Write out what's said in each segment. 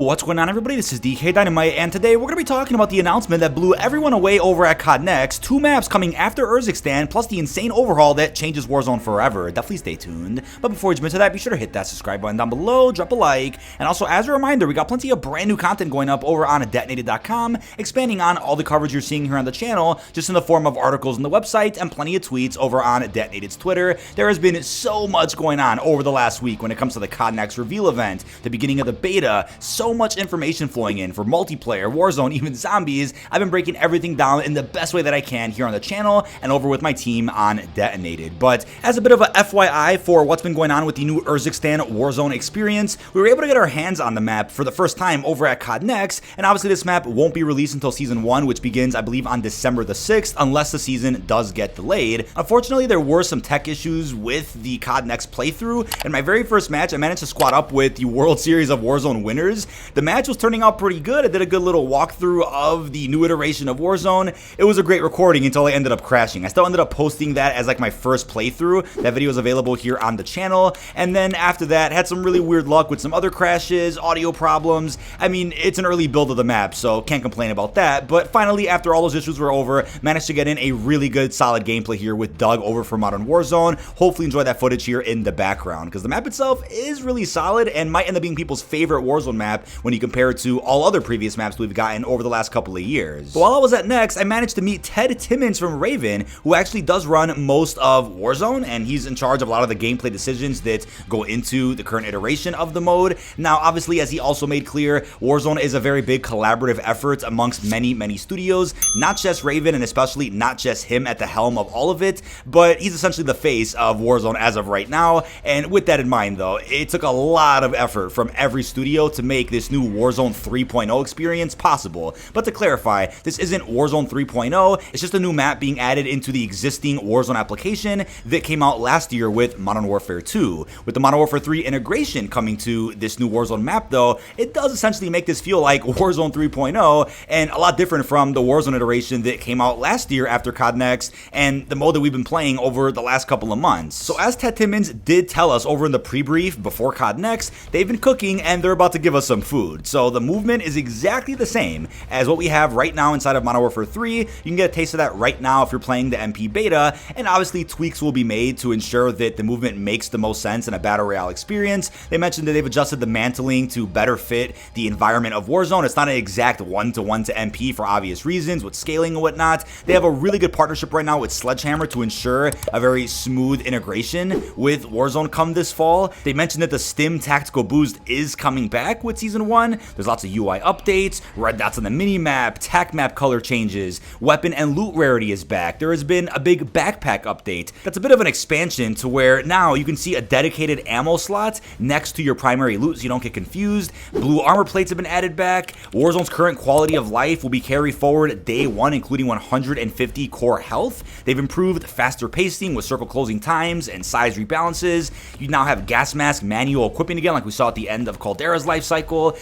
What's going on, everybody? This is dkdynamite, and today we're going to be talking about the announcement that blew everyone away over at COD Next, 2 maps coming after Urzikstan, plus the insane overhaul that changes Warzone forever. Definitely stay tuned. But before we jump into that, be sure to hit that subscribe button down below, drop a like, and also as a reminder, we got plenty of brand new content going up over on dkdynamite.com, expanding on all the coverage you're seeing here on the channel, just in the form of articles on the website and plenty of tweets over on Detonated's Twitter. There has been so much going on over the last week when it comes to the COD Next reveal event, the beginning of the beta, so much information flowing in for multiplayer, Warzone, even zombies. I've been breaking everything down in the best way that I can here on the channel and over with my team on Detonated. But as a bit of a FYI for what's been going on with the new Urzikstan Warzone experience, we were able to get our hands on the map for the first time over at COD Next, and obviously this map won't be released until Season 1, which begins, I believe, on December the 6th, unless the season does get delayed. Unfortunately, there were some tech issues with the COD Next playthrough. In my very first match, I managed to squad up with the World Series of Warzone winners. The match was turning out pretty good. I did a good little walkthrough of the new iteration of Warzone. It was a great recording until I ended up crashing. I still ended up posting that as like my first playthrough. That video is available here on the channel. And then after that, had some really weird luck with some other crashes, audio problems. I mean, it's an early build of the map, so can't complain about that. But finally, after all those issues were over, managed to get in a really good, solid gameplay here with Doug over for Modern Warzone. Hopefully enjoy that footage here in the background, because the map itself is really solid and might end up being people's favorite Warzone map when you compare it to all other previous maps we've gotten over the last couple of years. But while I was at Next, I managed to meet Timmons from Raven, who actually does run most of Warzone, and he's in charge of a lot of the gameplay decisions that go into the current iteration of the mode. Now, obviously, as he also made clear, Warzone is a very big collaborative effort amongst many studios, not just Raven, and especially not just him at the helm of all of it, but he's essentially the face of Warzone as of right now. And with that in mind, though, it took a lot of effort from every studio to make this new Warzone 3.0 experience possible. But to clarify, this isn't Warzone 3.0, it's just a new map being added into the existing Warzone application that came out last year with Modern Warfare 2. With the Modern Warfare 3 integration coming to this new Warzone map, though, it does essentially make this feel like Warzone 3.0, and a lot different from the Warzone iteration that came out last year after COD Next and the mode that we've been playing over the last couple of months. So as Timmons did tell us over in the pre-brief before COD Next, they've been cooking and they're about to give us some food. So the movement is exactly the same as what we have right now inside of Modern Warfare 3. You can get a taste of that right now if you're playing the MP beta, and obviously tweaks will be made to ensure that the movement makes the most sense in a battle royale experience. They mentioned that they've adjusted the mantling to better fit the environment of Warzone. It's not an exact one-to-one to MP for obvious reasons with scaling and whatnot. They have a really good partnership right now with Sledgehammer to ensure a very smooth integration with Warzone come this fall. They mentioned that the Stim tactical boost is coming back with Season 1. There's lots of UI updates, red dots on the minimap, tac map color changes, weapon and loot rarity is back. There has been a big backpack update. That's a bit of an expansion to where now you can see a dedicated ammo slot next to your primary loot so you don't get confused. Blue armor plates have been added back. Warzone's current quality of life will be carried forward day 1, including 150 core health. They've improved faster pacing with circle closing times and size rebalances. You now have gas mask manual equipping again, like we saw at the end of Caldera's life cycle.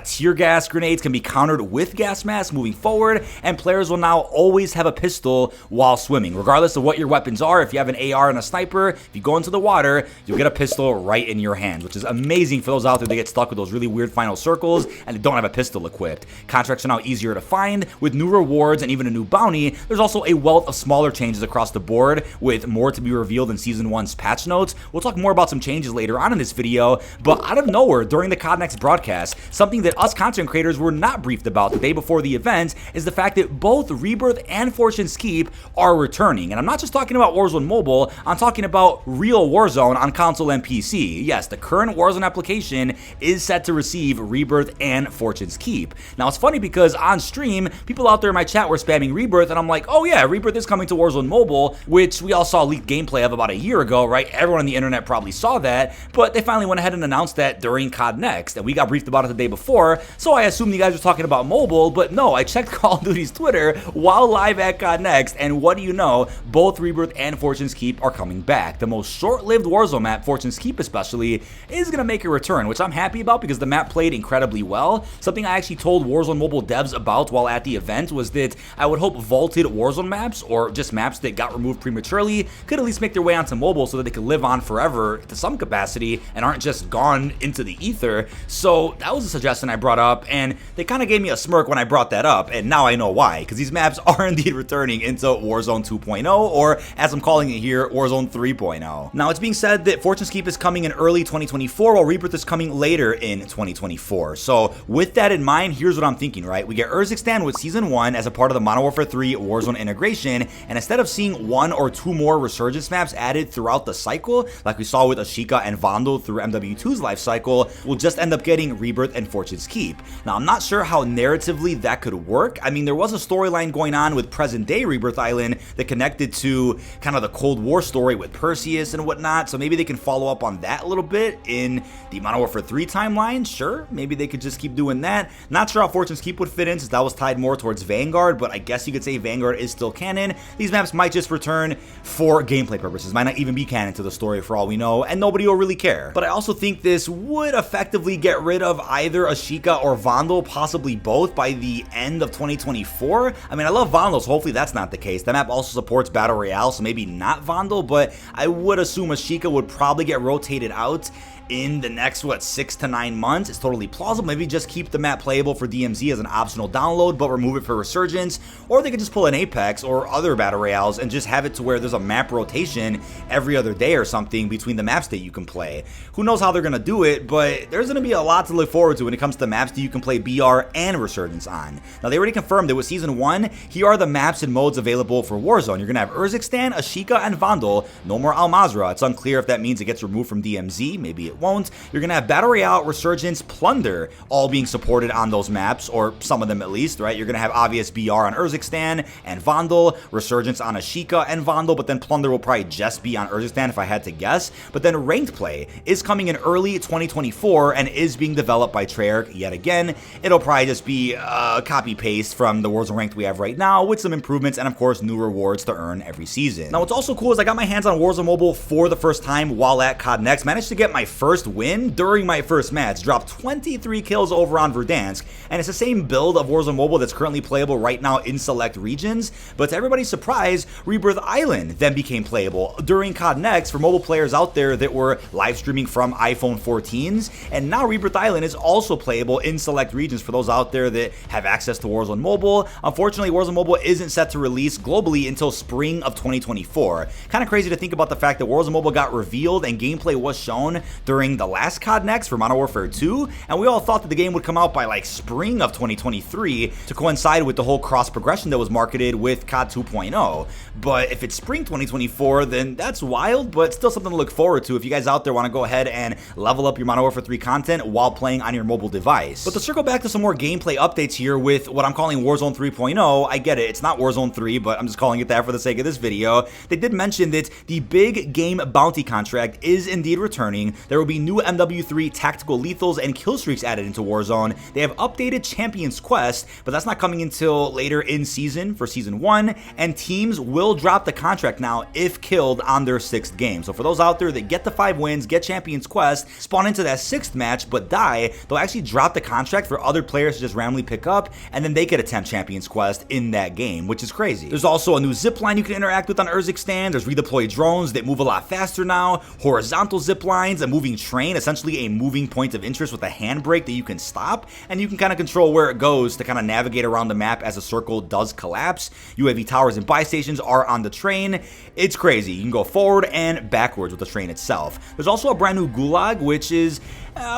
Tear gas grenades can be countered with gas masks moving forward, and players will now always have a pistol while swimming. Regardless of what your weapons are, if you have an AR and a sniper, if you go into the water, you'll get a pistol right in your hands, which is amazing for those out there that get stuck with those really weird final circles and they don't have a pistol equipped. Contracts are now easier to find with new rewards and even a new bounty. There's also a wealth of smaller changes across the board, with more to be revealed in Season 1's patch notes. We'll talk more about some changes later on in this video, but out of nowhere during the COD Next broadcast, something that us content creators were not briefed about the day before the event is the fact that both Rebirth and Fortune's Keep are returning. And I'm not just talking about Warzone Mobile, I'm talking about real Warzone on console and PC. Yes, the current Warzone application is set to receive Rebirth and Fortune's Keep. Now, it's funny because on stream, people out there in my chat were spamming Rebirth, and I'm like, oh yeah, Rebirth is coming to Warzone Mobile, which we all saw leaked gameplay of about a year ago, right? Everyone on the internet probably saw that, but they finally went ahead and announced that during COD Next, and we got briefed about it the day before, so I assumed you guys were talking about mobile, but no, I checked Call of Duty's Twitter while live at COD Next, and what do you know, both Rebirth and Fortune's Keep are coming back. The most short-lived Warzone map, Fortune's Keep especially, is going to make a return, which I'm happy about because the map played incredibly well. Something I actually told Warzone Mobile devs about while at the event was that I would hope vaulted Warzone maps, or just maps that got removed prematurely, could at least make their way onto mobile so that they could live on forever to some capacity and aren't just gone into the ether. So that was a suggestion I brought up, and they kind of gave me a smirk when I brought that up, and now I know why, because these maps are indeed returning into Warzone 2.0, or as I'm calling it here, Warzone 3.0. Now, it's being said that Fortune's Keep is coming in early 2024, while Rebirth is coming later in 2024. So with that in mind, here's what I'm thinking, right? We get Urzikstan with Season 1 as a part of the Modern Warfare 3 Warzone integration, and instead of seeing 1 or 2 more Resurgence maps added throughout the cycle, like we saw with Ashika and Vandal through MW2's life cycle, we'll just end up getting Rebirth and Fortune's Keep. Now, I'm not sure how narratively that could work. I mean, there was a storyline going on with present-day Rebirth Island that connected to kind of the Cold War story with Perseus and whatnot, so maybe they can follow up on that a little bit in the Modern Warfare 3 timeline. Sure, maybe they could just keep doing that. Not sure how Fortune's Keep would fit in, since that was tied more towards Vanguard, but I guess you could say Vanguard is still canon. These maps might just return for gameplay purposes, might not even be canon to the story for all we know, and nobody will really care. But I also think this would effectively get rid of either Ashika or Vandal, possibly both, by the end of 2024. I mean, I love Vandal, so hopefully that's not the case. That map also supports Battle Royale, so maybe not Vandal, but I would assume Ashika would probably get rotated out in the next, 6 to 9 months. It's totally plausible. Maybe just keep the map playable for DMZ as an optional download, but remove it for Resurgence, or they could just pull an Apex or other Battle Royales and just have it to where there's a map rotation every other day or something between the maps that you can play. Who knows how they're going to do it, but there's going to be a lot to look forward to when it comes to the maps that you can play BR and Resurgence on. Now, they already confirmed that with Season 1, here are the maps and modes available for Warzone. You're going to have Urzikstan, Ashika, and Vandal. No more Mazrah. It's unclear if that means it gets removed from DMZ. Maybe it won't. You're going to have Battle Royale, Resurgence, Plunder all being supported on those maps, or some of them at least, right? You're going to have obvious BR on Urzikstan and Vandal, Resurgence on Ashika and Vandal, but then Plunder will probably just be on Urzikstan if I had to guess. But then Ranked Play is coming in early 2024 and is being developed by Treyarch yet again. It'll probably just be a copy-paste from the Warzone Ranked we have right now, with some improvements and of course new rewards to earn every season. Now, what's also cool is I got my hands on Warzone Mobile for the first time while at COD Next. Managed to get my first win during my first match, dropped 23 kills over on Verdansk, and it's the same build of Warzone Mobile that's currently playable right now in select regions. But to everybody's surprise, Rebirth Island then became playable during COD Next for mobile players out there that were live streaming from iPhone 14s, and now Rebirth Island is also playable in select regions for those out there that have access to Warzone Mobile. Unfortunately, Warzone Mobile isn't set to release globally until spring of 2024. Kind of crazy to think about the fact that Warzone Mobile got revealed and gameplay was shown during the last COD Next for Modern Warfare 2, and we all thought that the game would come out by like spring of 2023 to coincide with the whole cross progression that was marketed with COD 2.0. But if it's spring 2024, then that's wild, but still something to look forward to if you guys out there want to go ahead and level up your Modern Warfare 3 content while playing on your mobile device. But to circle back to some more gameplay updates here with what I'm calling Warzone 3.0, I get it, it's not Warzone 3, but I'm just calling it that for the sake of this video. They did mention that the big game bounty contract is indeed returning. There will be new MW3 tactical lethals and kill streaks added into Warzone. They have updated Champion's Quest, but that's not coming until later in season for Season 1, and teams will drop the contract now if killed on their 6th game. So for those out there that get the 5 wins, get Champion's Quest, spawn into that 6th match, but die, they'll actually drop the contract for other players to just randomly pick up, and then they could attempt Champion's Quest in that game, which is crazy. There's also a new zipline you can interact with on Urzikstan. There's redeployed drones that move a lot faster now, horizontal ziplines, a moving train, essentially a moving point of interest with a handbrake that you can stop, and you can kind of control where it goes to kind of navigate around the map as a circle does collapse. UAV towers and buy stations are on the train. It's crazy. You can go forward and backwards with the train itself. There's also a brand new gulag, which is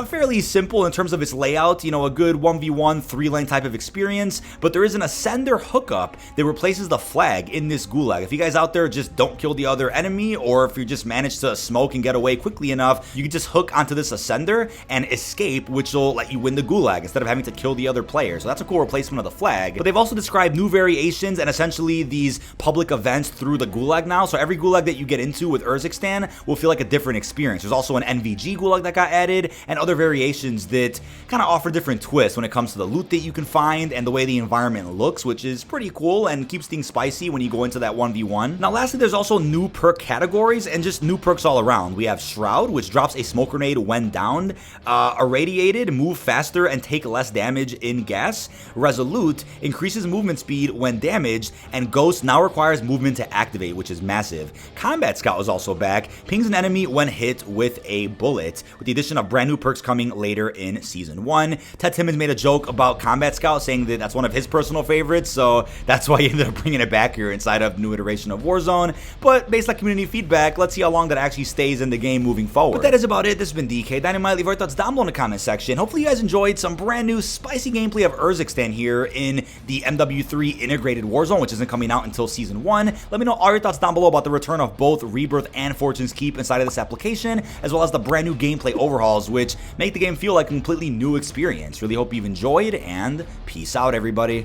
fairly simple in terms of its layout, you know, a good 1v1 3-lane type of experience, but there is an ascender hookup that replaces the flag in this gulag. If you guys out there just don't kill the other enemy, or if you just manage to smoke and get away quickly enough, you can just hook onto this ascender and escape, which will let you win the gulag instead of having to kill the other player. So that's a cool replacement of the flag. But they've also described new variations and essentially these public events through the gulag now. So every gulag that you get into with Urzikstan will feel like a different experience. There's also an NVG gulag that got added, and other variations that kind of offer different twists when it comes to the loot that you can find and the way the environment looks, which is pretty cool and keeps things spicy when you go into that 1v1. Now lastly, there's also new perk categories and just new perks all around. We have Shroud, which drops a smoke grenade when downed, Irradiated, move faster and take less damage in gas, Resolute, increases movement speed when damaged, and Ghost now requires movement to activate, which is massive. Combat Scout is also back, pings an enemy when hit with a bullet. With the addition of brand new perks coming later in Season 1. Timmons made a joke about Combat Scout, saying that that's one of his personal favorites, so that's why he ended up bringing it back here inside of new iteration of Warzone. But based on community feedback, let's see how long that actually stays in the game moving forward. But that is about it. This has been dkdynamite. Leave your thoughts down below in the comment section. Hopefully you guys enjoyed some brand new spicy gameplay of Urzikstan here in the MW3 integrated Warzone, which isn't coming out until Season 1. Let me know all your thoughts down below about the return of both Rebirth and Fortune's Keep inside of this application, as well as the brand new gameplay overhauls, which make the game feel like a completely new experience. Really hope you've enjoyed, and peace out, everybody.